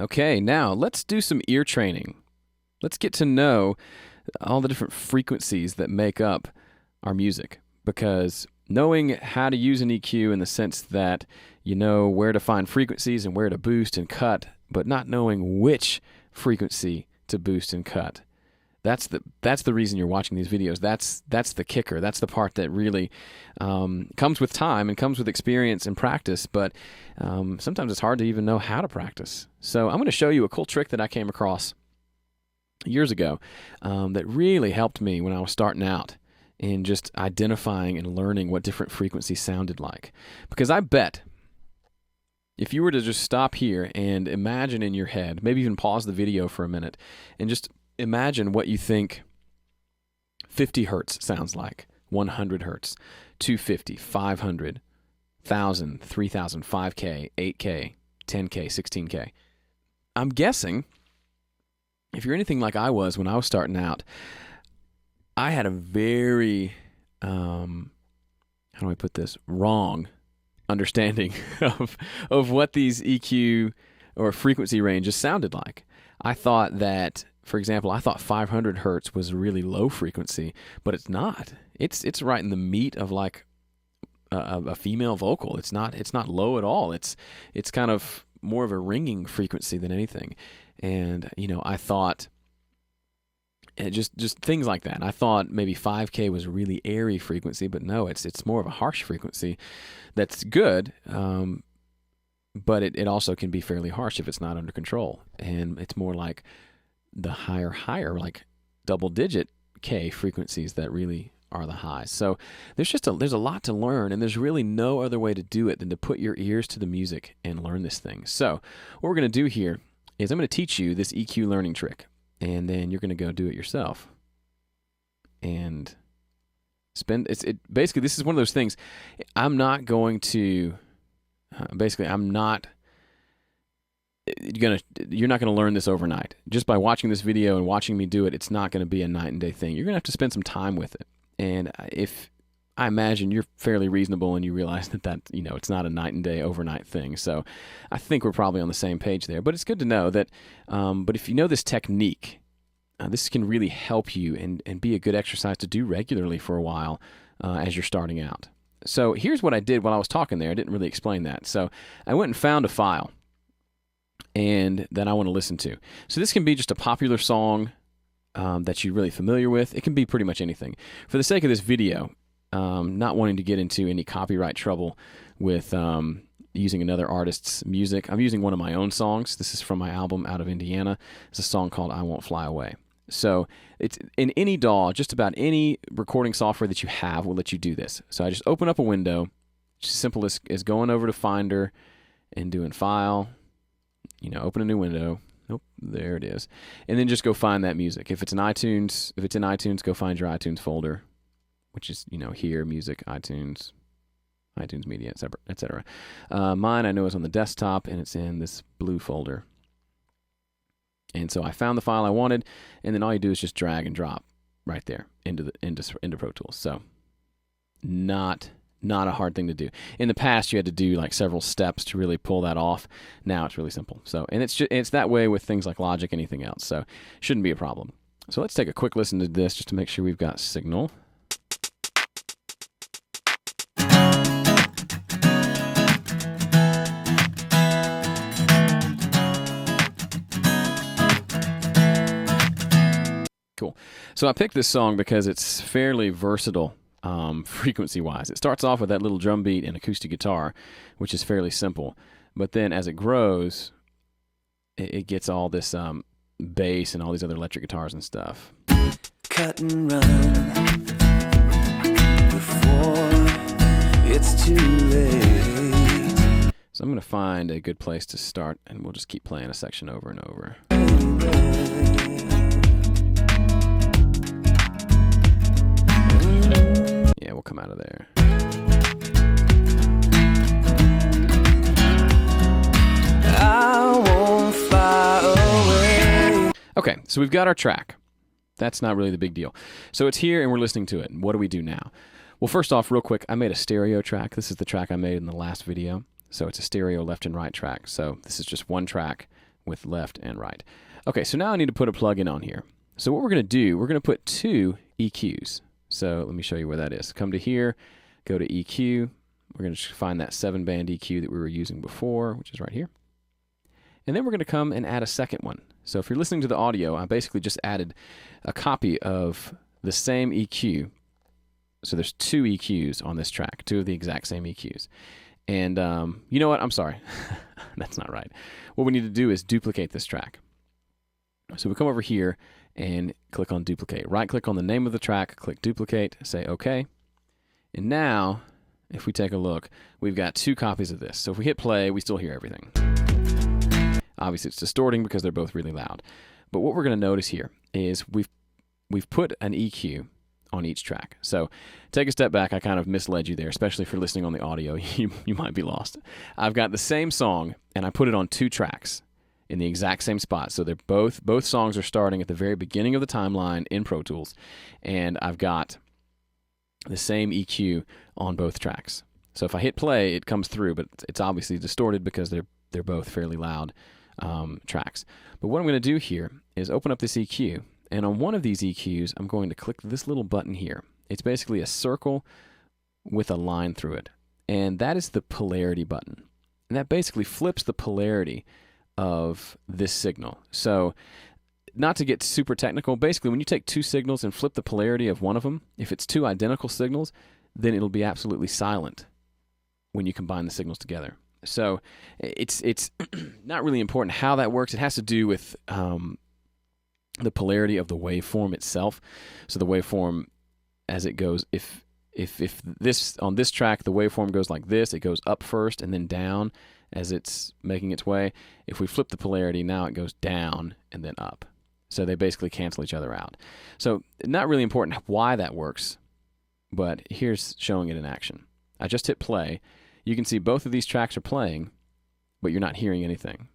Okay, now let's do some ear training. Let's get to know all the different frequencies that make up our music, because knowing how to use an EQ in the sense that you know where to find frequencies and where to boost and cut, but not knowing which frequency to boost and cut. That's the reason you're watching these videos. That's the kicker. That's the part that really comes with time and comes with experience and practice, but sometimes it's hard to even know how to practice. So I'm going to show you a cool trick that I came across years ago that really helped me when I was starting out in just identifying and learning what different frequencies sounded like. Because I bet if you were to just stop here and imagine in your head, maybe even pause the video for a minute and just imagine what you think 50 hertz sounds like, 100 hertz, 250, 500, 1,000, 3,000, 5K, 8K, 10K, 16K. I'm guessing if you're anything like I was when I was starting out, I had a very, how do I put this, wrong understanding of what these EQ or frequency ranges sounded like. I thought that, for example, I thought 500 hertz was a really low frequency, but it's not. It's right in the meat of like a female vocal. It's not low at all. It's kind of more of a ringing frequency than anything. And I thought just things like that. I thought maybe 5K was a really airy frequency, but no, it's more of a harsh frequency. That's good. But it also can be fairly harsh if it's not under control. And it's more like the higher, like double-digit K frequencies that really are the highs. So there's a lot to learn, and there's really no other way to do it than to put your ears to the music and learn this thing. So what we're going to do here is I'm going to teach you this EQ learning trick, and then you're going to go do it yourself. And basically, this is one of those things. I'm not going to... you're not going to learn this overnight. Just by watching this video and watching me do it, it's not going to be a night and day thing. You're going to have to spend some time with it. And if I imagine you're fairly reasonable and you realize that it's not a night and day overnight thing. So I think we're probably on the same page there. But it's good to know that, but if you know this technique, this can really help you and be a good exercise to do regularly for a while as you're starting out. So here's what I did while I was talking there. I didn't really explain that. So I went and found a file and that I want to listen to. So this can be just a popular song that you're really familiar with. It can be pretty much anything. For the sake of this video, not wanting to get into any copyright trouble with using another artist's music, I'm using one of my own songs. This is from my album out of Indiana. It's a song called I Won't Fly Away. So it's in any DAW, just about any recording software that you have will let you do this. So I just open up a window, just as simple as going over to Finder and doing File, open a new window. Nope, there it is. And then just go find that music. If it's in iTunes, go find your iTunes folder, which is, here, music, iTunes Media, etc. Mine, I know, is on the desktop, and it's in this blue folder. And so I found the file I wanted, and then all you do is just drag and drop right there into Pro Tools. So not a hard thing to do. In the past, you had to do like several steps to really pull that off. Now it's really simple. So, and it's that way with things like Logic, anything else. So shouldn't be a problem. So let's take a quick listen to this just to make sure we've got signal. Cool. So I picked this song because it's fairly versatile frequency-wise. It starts off with that little drum beat and acoustic guitar, which is fairly simple. But then as it grows, it gets all this bass and all these other electric guitars and stuff. Cut and run before it's too late. So I'm going to find a good place to start, and we'll just keep playing a section over and over. Yeah, we'll come out of there. I won't fly away. Okay, so we've got our track. That's not really the big deal. So it's here and we're listening to it. What do we do now? Well, first off, real quick, I made a stereo track. This is the track I made in the last video. So it's a stereo left and right track. So this is just one track with left and right. Okay, so now I need to put a plugin on here. So what we're going to do, we're going to put 2 EQs. So let me show you where that is. Come to here, go to EQ. We're going to find that 7-band EQ that we were using before, which is right here. And then we're going to come and add a second one. So if you're listening to the audio, I basically just added a copy of the same EQ. So there's 2 EQs on this track, 2 of the exact same EQs. And you know what? I'm sorry. That's not right. What we need to do is duplicate this track. So we come over here and click on duplicate. Right-click on the name of the track, click duplicate, say OK. And now, if we take a look, we've got 2 copies of this. So if we hit play, we still hear everything. Obviously, it's distorting because they're both really loud. But what we're going to notice here is we've put an EQ on each track. So take a step back. I kind of misled you there, especially if you're listening on the audio. You might be lost. I've got the same song, and I put it on 2 tracks in the exact same spot. So they're both songs are starting at the very beginning of the timeline in Pro Tools, and I've got the same EQ on both tracks. So if I hit play, it comes through, but it's obviously distorted because they're both fairly loud tracks. But what I'm going to do here is open up this EQ, and on one of these EQs, I'm going to click this little button here. It's basically a circle with a line through it, and that is the polarity button. And that basically flips the polarity of this signal. So not to get super technical, basically when you take 2 signals and flip the polarity of one of them, if it's 2 identical signals, then it'll be absolutely silent when you combine the signals together. So it's not really important how that works. It has to do with the polarity of the waveform itself. So the waveform, as it goes, if this on this track the waveform goes like this, it goes up first and then down as it's making its way. If we flip the polarity, now it goes down and then up. So they basically cancel each other out. So not really important why that works, but here's showing it in action. I just hit play. You can see both of these tracks are playing, but you're not hearing anything.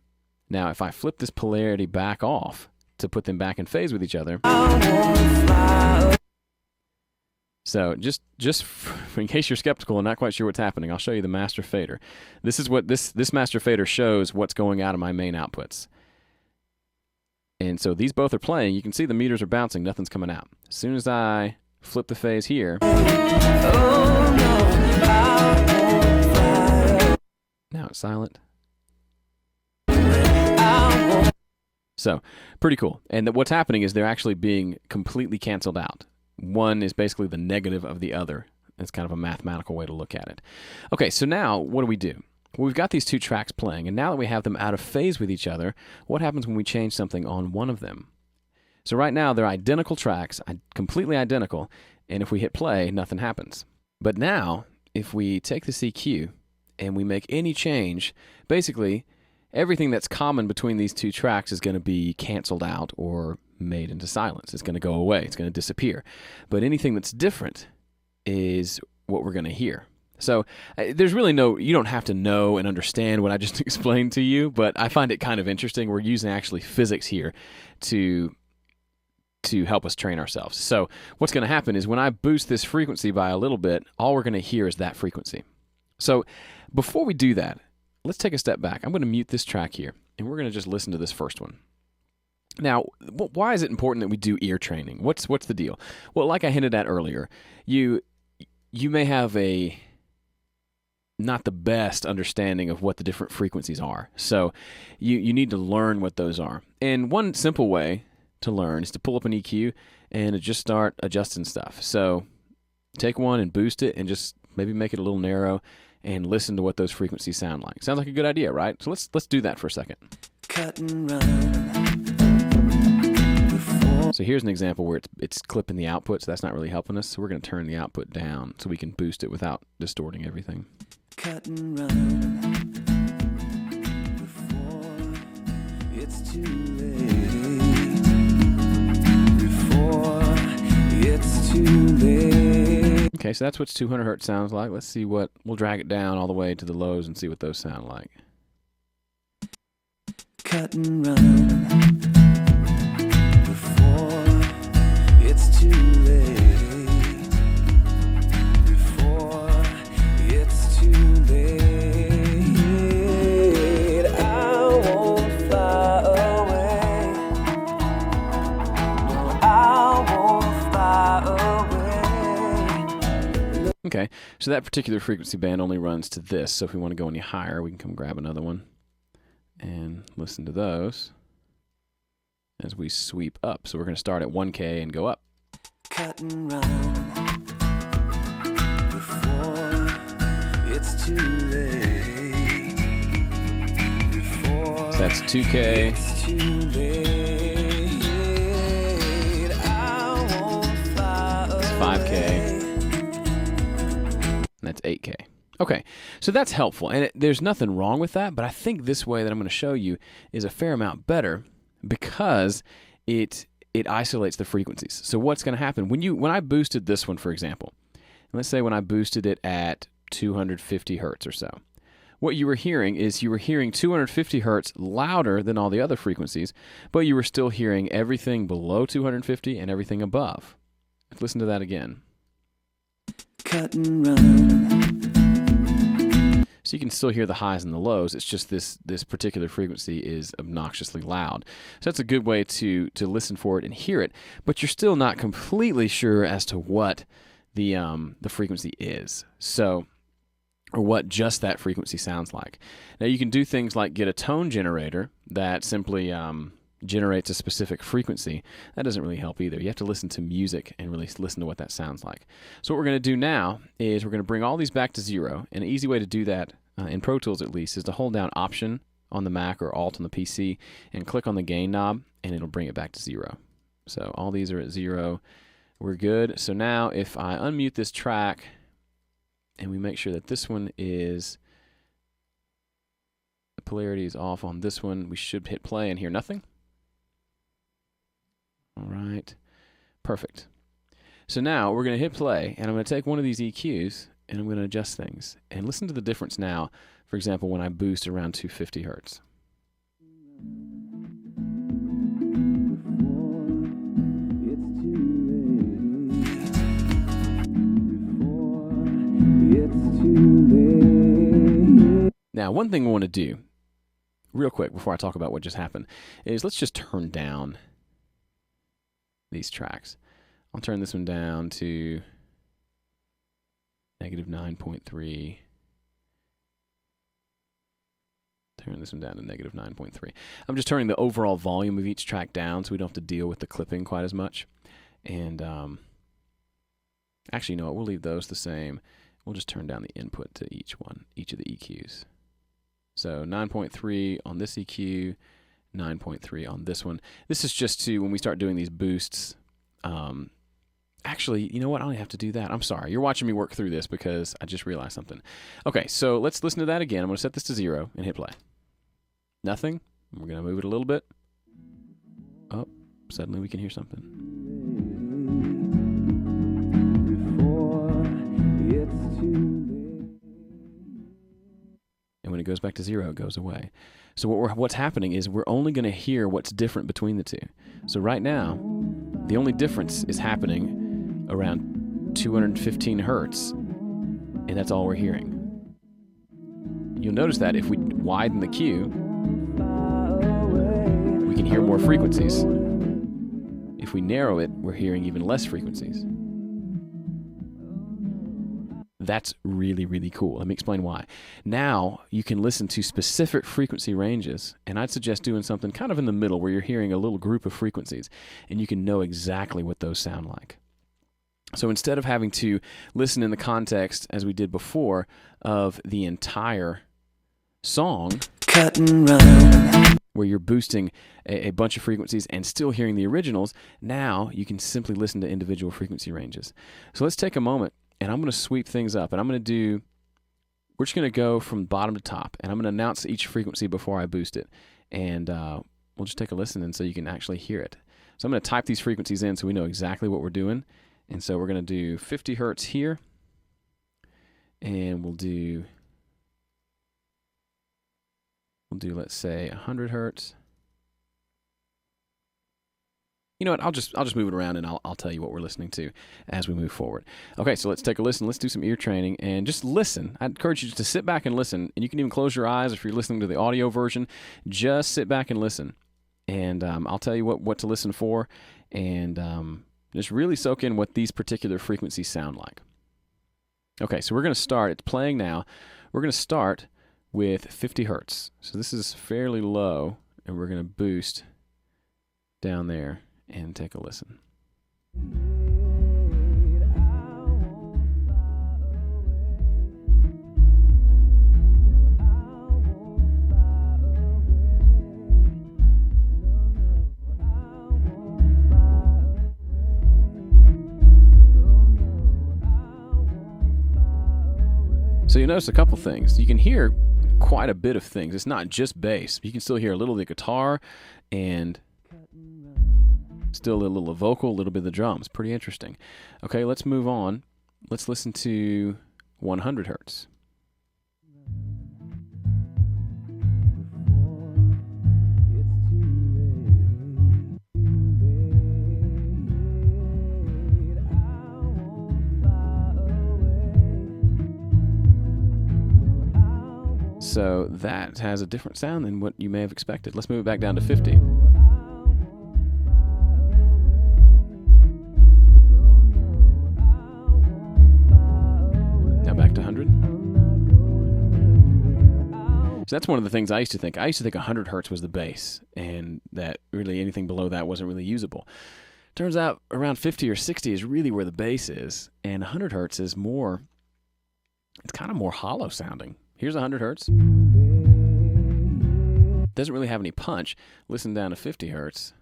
Now, if I flip this polarity back off to put them back in phase with each other. So just in case you're skeptical and not quite sure what's happening, I'll show you the master fader. This is what this master fader shows what's going out of my main outputs. And so these both are playing. You can see the meters are bouncing. Nothing's coming out. As soon as I flip the phase here. Now it's silent. So, pretty cool. And what's happening is they're actually being completely canceled out. One is basically the negative of the other. It's kind of a mathematical way to look at it. Okay, so now what do? Well, we've got these 2 tracks playing, and now that we have them out of phase with each other, what happens when we change something on one of them? So right now, they're identical tracks, completely identical, and if we hit play, nothing happens. But now, if we take this EQ and we make any change, basically, everything that's common between these 2 tracks is going to be canceled out or made into silence. It's going to go away. It's going to disappear. But anything that's different is what we're going to hear. So there's really you don't have to know and understand what I just explained to you, but I find it kind of interesting. We're using actually physics here to help us train ourselves. So what's going to happen is when I boost this frequency by a little bit, all we're going to hear is that frequency. So before we do that, let's take a step back. I'm going to mute this track here, and we're going to just listen to this first one. Now, why is it important that we do ear training? What's the deal? Well, like I hinted at earlier, you may have not the best understanding of what the different frequencies are. So you need to learn what those are. And one simple way to learn is to pull up an EQ and just start adjusting stuff. So take one and boost it and just maybe make it a little narrow and listen to what those frequencies sound like. Sounds like a good idea, right? So let's do that for a second. Cut and run. So here's an example where it's clipping the output, so that's not really helping us. So we're going to turn the output down so we can boost it without distorting everything. Cut and run before it's too late. Before it's too late. Okay, so that's what 200 hertz sounds like. Let's see we'll drag it down all the way to the lows and see what those sound like. Cut and run before it's too late. Before it's too late. I won't fly So that particular frequency band only runs to this. So if we want to go any higher, we can come grab another one and listen to those as we sweep up. So we're going to start at 1K and go up. Cut and run before it's too late. Before So that's 2K. it's too late. I won't fly away. 5K. And that's 8K. Okay, so that's helpful, and there's nothing wrong with that, but I think this way that I'm going to show you is a fair amount better because it isolates the frequencies. So what's going to happen when I boosted this one, for example, let's say when I boosted it at 250 hertz or so, what you were hearing is 250 hertz louder than all the other frequencies, but you were still hearing everything below 250 and everything above. Let's listen to that again. Cut and run. So you can still hear the highs and the lows. It's just this particular frequency is obnoxiously loud. So that's a good way to listen for it and hear it, but you're still not completely sure as to what the frequency is. So, or what just that frequency sounds like. Now you can do things like get a tone generator that simply generates a specific frequency. That doesn't really help either. You have to listen to music and really listen to what that sounds like. So what we're going to do now is we're going to bring all these back to 0. And an easy way to do that, in Pro Tools at least, is to hold down Option on the Mac or Alt on the PC and click on the gain knob, and it'll bring it back to 0. So all these are at 0. We're good. So now if I unmute this track and we make sure that this one is, the polarity is off on this one, we should hit play and hear nothing. All right, perfect. So now we're going to hit play, and I'm going to take one of these EQs, and I'm going to adjust things. And listen to the difference now, for example, when I boost around 250 hertz. Now, one thing I want to do, real quick, before I talk about what just happened, is let's just turn down these tracks. I'll turn this one down to -9.3. Turn this one down to -9.3. I'm just turning the overall volume of each track down so we don't have to deal with the clipping quite as much. And actually, you know what? We'll leave those the same. We'll just turn down the input to each of the EQs. So 9.3 on this EQ, 9.3 on this one. This is just to, when we start doing these boosts, actually, you know what? I don't have to do that. I'm sorry. You're watching me work through this because I just realized something. Okay, so let's listen to that again. I'm going to set this to 0 and hit play. Nothing. We're going to move it a little bit. Oh, suddenly we can hear something. And when it goes back to 0, it goes away. So what's happening is we're only going to hear what's different between the two. So right now, the only difference is happening around 215 hertz, and that's all we're hearing. You'll notice that if we widen the cue, we can hear more frequencies. If we narrow it, we're hearing even less frequencies. That's really, really cool. Let me explain why. Now you can listen to specific frequency ranges, and I'd suggest doing something kind of in the middle where you're hearing a little group of frequencies, and you can know exactly what those sound like. So instead of having to listen in the context, as we did before, of the entire song, Cut and run. where you're boosting a bunch of frequencies and still hearing the originals, now you can simply listen to individual frequency ranges. So let's take a moment, and I'm going to sweep things up, and we're just going to go from bottom to top, and I'm going to announce each frequency before I boost it, and we'll just take a listen, and so you can actually hear it. So I'm going to type these frequencies in so we know exactly what we're doing, and so we're going to do 50 hertz here, and we'll do let's say 100 hertz. You know what? I'll just move it around, and I'll tell you what we're listening to as we move forward. Okay, so let's take a listen. Let's do some ear training and just listen. I'd encourage you to sit back and listen, and you can even close your eyes if you're listening to the audio version. Just sit back and listen, and I'll tell you what to listen for, and just really soak in what these particular frequencies sound like. Okay, so we're going to start. It's playing now. We're going to start with 50 hertz. So this is fairly low, and we're going to boost down there and take a listen. So you notice a couple things. You can hear quite a bit of things. It's not just bass. You can still hear a little of the guitar and still a little of vocal, a little bit of the drums. Pretty interesting. Okay, let's move on. Let's listen to 100 hertz. So that has a different sound than what you may have expected. Let's move it back down to 50. Now back to 100. So that's one of the things I used to think. I used to think 100 hertz was the bass, and that really anything below that wasn't really usable. Turns out around 50 or 60 is really where the bass is, and 100 hertz is more, it's kind of more hollow sounding. Here's 100 hertz. Doesn't really have any punch. Listen down to 50 hertz.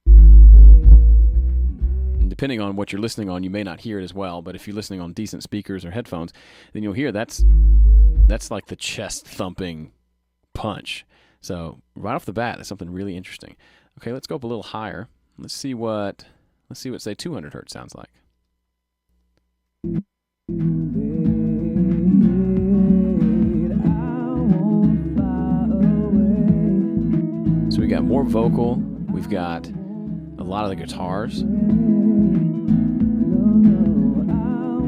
And depending on what you're listening on, you may not hear it as well, but if you're listening on decent speakers or headphones, then you'll hear that's like the chest thumping punch. So right off the bat, that's something really interesting. Okay, let's go up a little higher. Let's see what say 200 hertz sounds like. So we got more vocal, we've got a lot of the guitars, and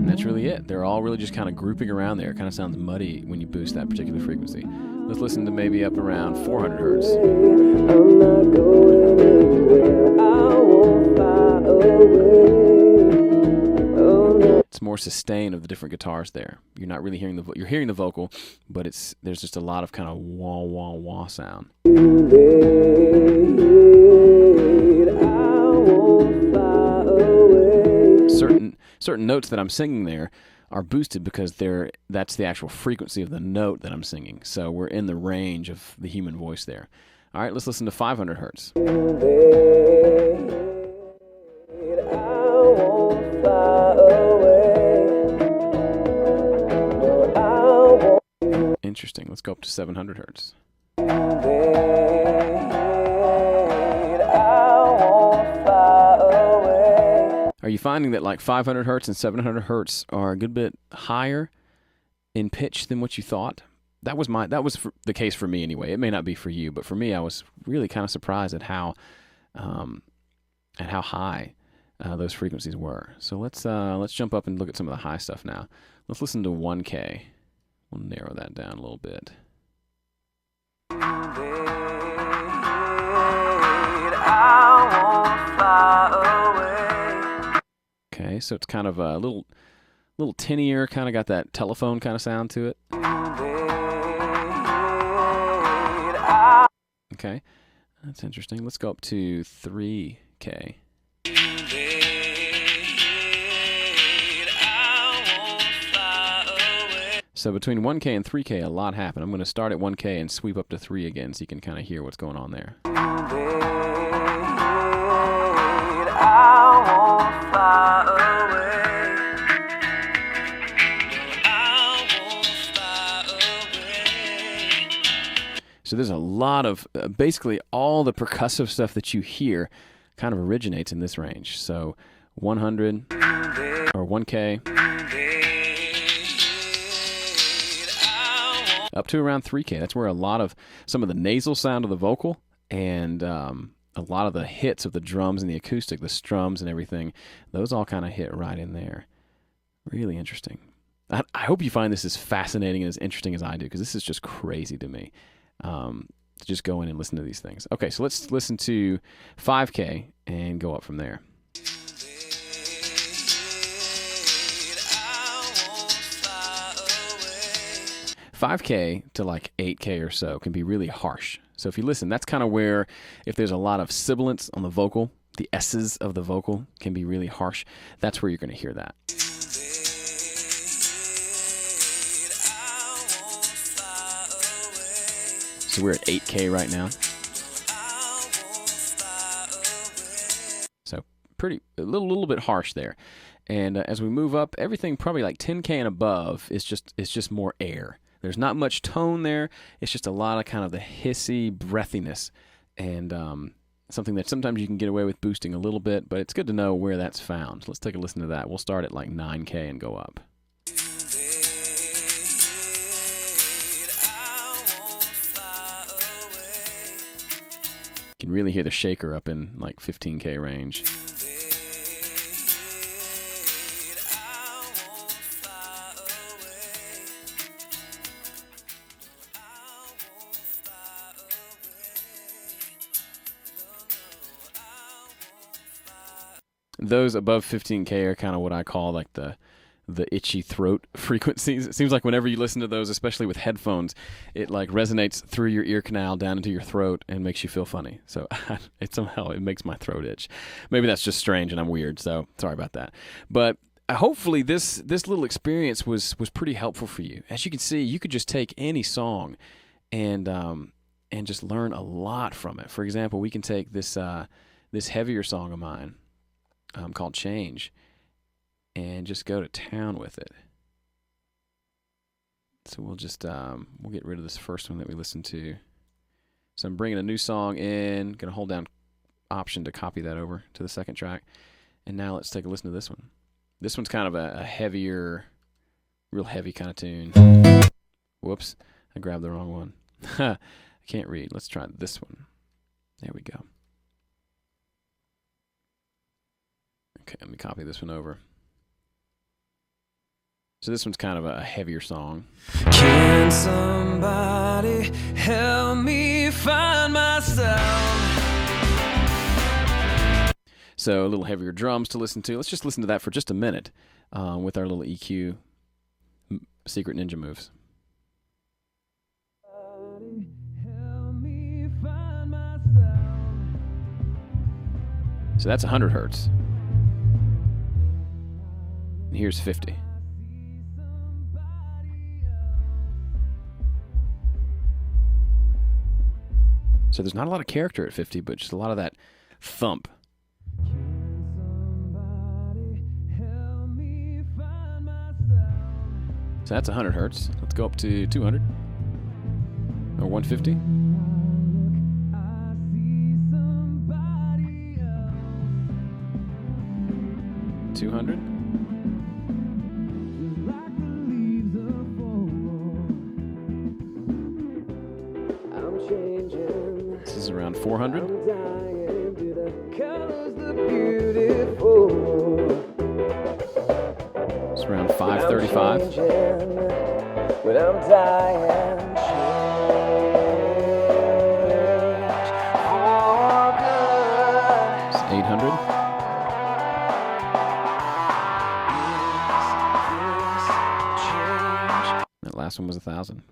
that's really it. They're all really just kind of grouping around there. It kind of sounds muddy when you boost that particular frequency. Let's listen to maybe up around 400 hertz. I'm not going anywhere. I won't fly away. It's more sustain of the different guitars there. You're not really hearing you're hearing the vocal, but there's just a lot of kind of wah wah wah sound. Certain notes that I'm singing there are boosted because that's the actual frequency of the note that I'm singing. So we're in the range of the human voice there. All right, let's listen to 500 hertz. Interesting. Let's go up to 700 hertz. Are you finding that like 500 hertz and 700 hertz are a good bit higher in pitch than what you thought? That was the case for me anyway. It may not be for you, but for me, I was really kind of surprised at how high those frequencies were. So let's jump up and look at some of the high stuff now. Let's listen to 1K. We'll narrow that down a little bit. Okay, so it's kind of a little tinnier, kind of got that telephone kind of sound to it. Okay, that's interesting. Let's go up to 3K. So between 1K and 3K, a lot happened. I'm going to start at 1K and sweep up to 3 again so you can kind of hear what's going on there. So there's a lot of, basically all the percussive stuff that you hear kind of originates in this range. So 100 or 1K up to around 3K. That's where some of the nasal sound of the vocal and a lot of the hits of the drums and the acoustic, the strums and everything, those all kind of hit right in there. Really interesting. I hope you find this as fascinating and as interesting as I do, because this is just crazy to me. To just go in and listen to these things. Okay, so let's listen to 5K and go up from there. 5K to like 8K or so can be really harsh. So if you listen, that's kind of where, if there's a lot of sibilance on the vocal, the S's of the vocal can be really harsh. That's where you're going to hear that. So we're at 8K right now. So a little bit harsh there. And as we move up, everything probably like 10K and above is just more air. There's not much tone there. It's just a lot of kind of the hissy breathiness, and something that sometimes you can get away with boosting a little bit, but it's good to know where that's found. So let's take a listen to that. We'll start at like 9K and go up. You can really hear the shaker up in like 15K range. Those above 15K are kind of what I call like the itchy throat frequencies. It seems like whenever you listen to those, especially with headphones, it like resonates through your ear canal down into your throat and makes you feel funny. So it makes my throat itch. Maybe that's just strange and I'm weird, so sorry about that. But hopefully this little experience was pretty helpful for you. As you can see, you could just take any song and just learn a lot from it. For example, we can take this heavier song of mine called Change, and just go to town with it. So we'll just we'll get rid of this first one that we listened to. So I'm bringing a new song in, gonna hold down Option to copy that over to the second track, and now let's take a listen to this one. This one's kind of a heavier, real heavy kind of tune. Whoops, I grabbed the wrong one. I can't read. Let's try this one. There we go. Okay, let me copy this one over. So this one's kind of a heavier song. Can somebody help me find myself? So a little heavier drums to listen to. Let's just listen to that for just a minute with our little EQ secret ninja moves. Help me find myself. So that's 100 hertz. And here's 50. So there's not a lot of character at 50, but just a lot of that thump. So that's 100 hertz. Let's go up to 200 or 150. 200. This is around 400. It's around 535. When I'm dying, It's 800. That last one was 1,000.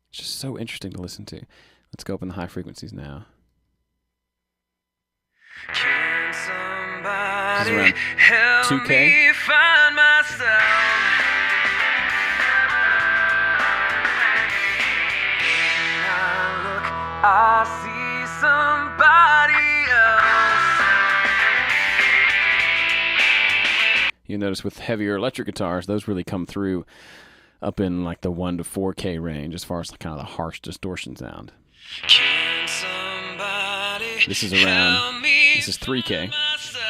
It's just so interesting to listen to. Let's go up in the high frequencies now. can This is somebody around help 2K. me find myself? I see somebody else. You notice with heavier electric guitars, those really come through up in like the 1 to 4K range as far as kind of the harsh distortion sound. Can somebody This is around, help me this is 3K. myself?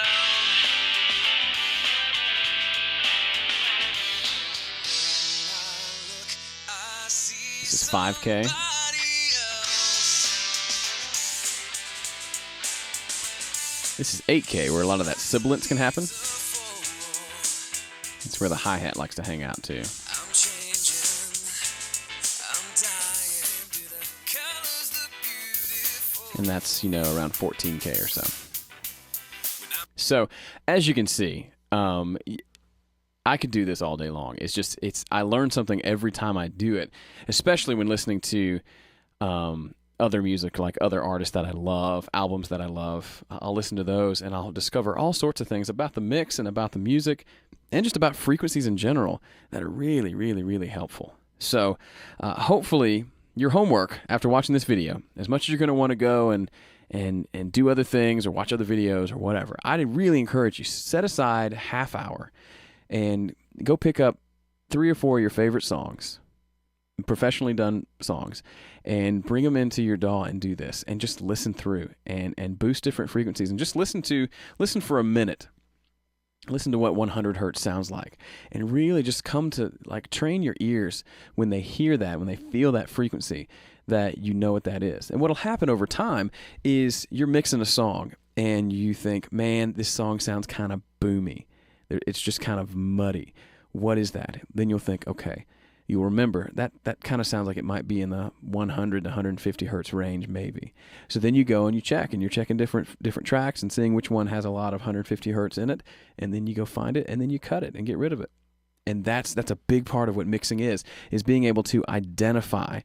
I see This is 5K. somebody else. This is 8K, where a lot of that sibilance can happen. It's where the hi-hat likes to hang out too. I'm changing. I'm dying to the colors, the beautiful. And that's, around 14K or so. So, as you can see, I I could do this all day long. I learn something every time I do it, especially when listening to other music, like other artists that I love, albums that I love. I'll listen to those and I'll discover all sorts of things about the mix and about the music and just about frequencies in general that are really, really, really helpful. So hopefully your homework after watching this video, as much as you're going to want to go and do other things or watch other videos or whatever, I'd really encourage you, set aside a half hour and go pick up 3 or 4 of your favorite songs, professionally done songs, and bring them into your DAW and do this and just listen through and boost different frequencies and just listen for a minute. Listen to what 100 hertz sounds like and really just come to like train your ears when they hear that, when they feel that frequency, that you know what that is. And what'll happen over time is you're mixing a song and you think, man, this song sounds kind of boomy. It's just kind of muddy. What is that? Then you'll think, okay, you'll remember that kind of sounds like it might be in the 100 to 150 hertz range maybe. So then you go and you check, and you're checking different tracks and seeing which one has a lot of 150 hertz in it, and then you go find it, and then you cut it and get rid of it. And that's a big part of what mixing is being able to identify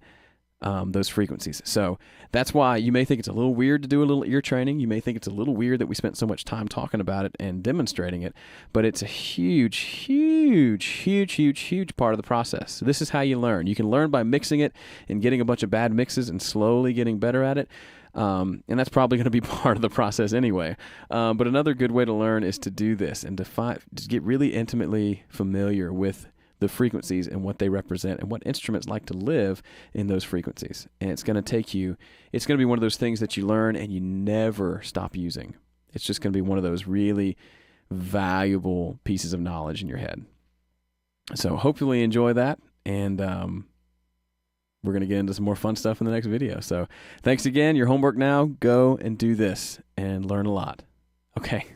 those frequencies. So that's why you may think it's a little weird to do a little ear training. You may think it's a little weird that we spent so much time talking about it and demonstrating it, but it's a huge, huge, huge, huge, huge part of the process. So this is how you learn. You can learn by mixing it and getting a bunch of bad mixes and slowly getting better at it. And that's probably going to be part of the process anyway. But another good way to learn is to do this and to get really intimately familiar with the frequencies and what they represent and what instruments like to live in those frequencies. And it's going to be one of those things that you learn and you never stop using. It's just going to be one of those really valuable pieces of knowledge in your head. So hopefully you enjoy that. And we're going to get into some more fun stuff in the next video. So thanks again. Your homework now, go and do this and learn a lot. Okay.